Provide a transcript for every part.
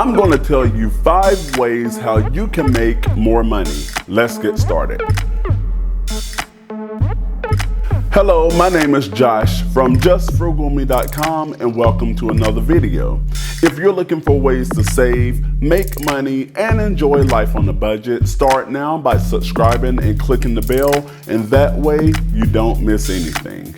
I'm going to tell you 5 ways how you can make more money. Let's get started. Hello, my name is Josh from JustFrugalMe.com and welcome to another video. If you're looking for ways to save, make money, and enjoy life on a budget, start now by subscribing and clicking the bell, and that way you don't miss anything.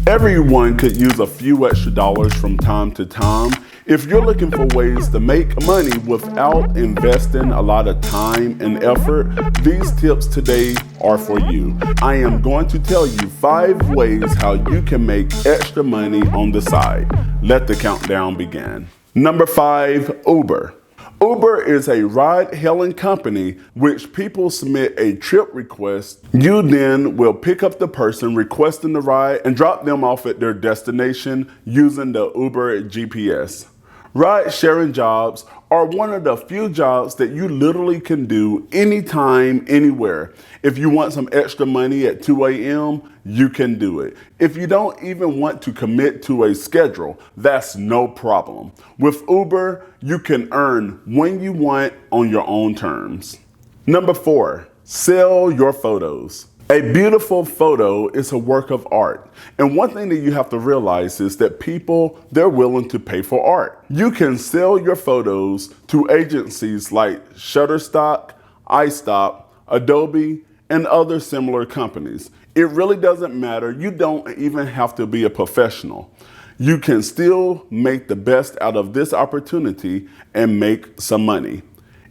Everyone could use a few extra dollars from time to time. If you're looking for ways to make money without investing a lot of time and effort, these tips today are for you. I am going to tell you 5 ways how you can make extra money on the side. Let the countdown begin. Number 5, Uber. Uber is a ride-hailing company which people submit a trip request. You then will pick up the person requesting the ride and drop them off at their destination using the Uber GPS. Ride-sharing jobs are one of the few jobs that you literally can do anytime, anywhere. If you want some extra money at 2 a.m., you can do it. If you don't even want to commit to a schedule, that's no problem. With Uber, you can earn when you want on your own terms. Number 4, sell your photos. A beautiful photo is a work of art. And one thing that you have to realize is that people, they're willing to pay for art. You can sell your photos to agencies like Shutterstock, iStop, Adobe, and other similar companies. It really doesn't matter. You don't even have to be a professional. You can still make the best out of this opportunity and make some money.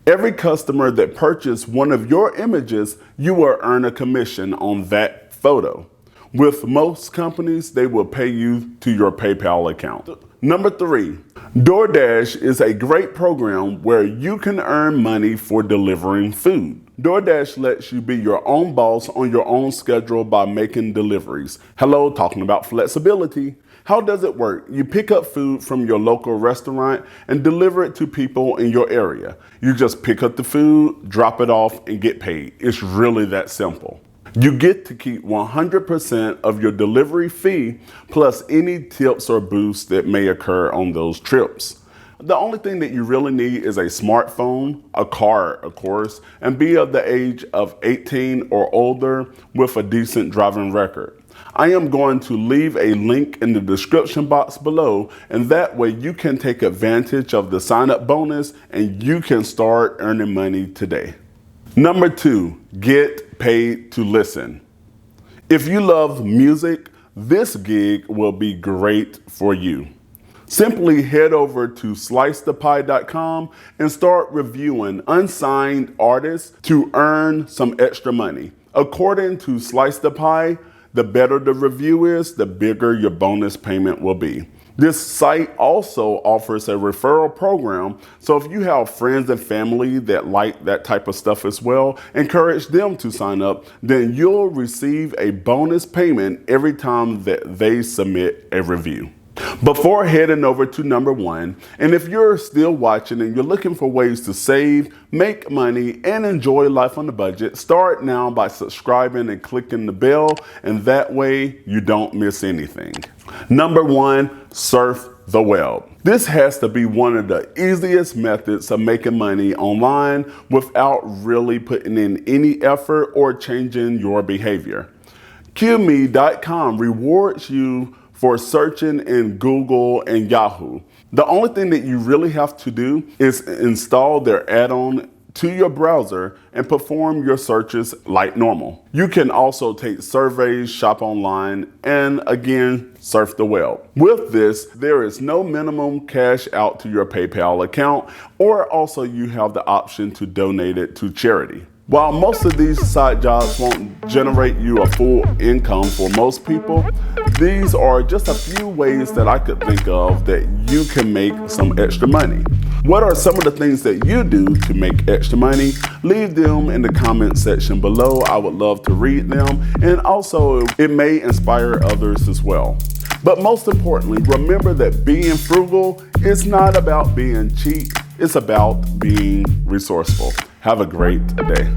Every customer that purchased one of your images, you will earn a commission on that photo. With most companies, they will pay you to your PayPal account. Number 3, DoorDash is a great program where you can earn money for delivering food. DoorDash lets you be your own boss on your own schedule by making deliveries. Hello, talking about flexibility. How does it work? You pick up food from your local restaurant and deliver it to people in your area. You just pick up the food, drop it off, and get paid. It's really that simple. You get to keep 100% of your delivery fee plus any tips or boosts that may occur on those trips. The only thing that you really need is a smartphone, a car, of course, and be of the age of 18 or older with a decent driving record. I am going to leave a link in the description box below, and that way you can take advantage of the sign-up bonus and you can start earning money today. Number 2, get paid to listen. If you love music, this gig will be great for you. Simply head over to slicethepie.com and start reviewing unsigned artists to earn some extra money. According to Slice the Pie, the better the review is, the bigger your bonus payment will be. This site also offers a referral program, so if you have friends and family that like that type of stuff as well, encourage them to sign up, then you'll receive a bonus payment every time that they submit a review. Before heading over to number 1, and if you're still watching and you're looking for ways to save, make money, and enjoy life on a budget, start now by subscribing and clicking the bell, and that way you don't miss anything. Number 1, surf the web. This has to be one of the easiest methods of making money online without really putting in any effort or changing your behavior. QMe.com rewards you for searching in Google and Yahoo. The only thing that you really have to do is install their add-on to your browser and perform your searches like normal. You can also take surveys, shop online, and again, surf the web. With this, there is no minimum cash out to your PayPal account, or also you have the option to donate it to charity. While most of these side jobs won't generate you a full income for most people, these are just a few ways that I could think of that you can make some extra money. What are some of the things that you do to make extra money? Leave them in the comment section below. I would love to read them, and also it may inspire others as well. But most importantly, remember that being frugal is not about being cheap, it's about being resourceful. Have a great day.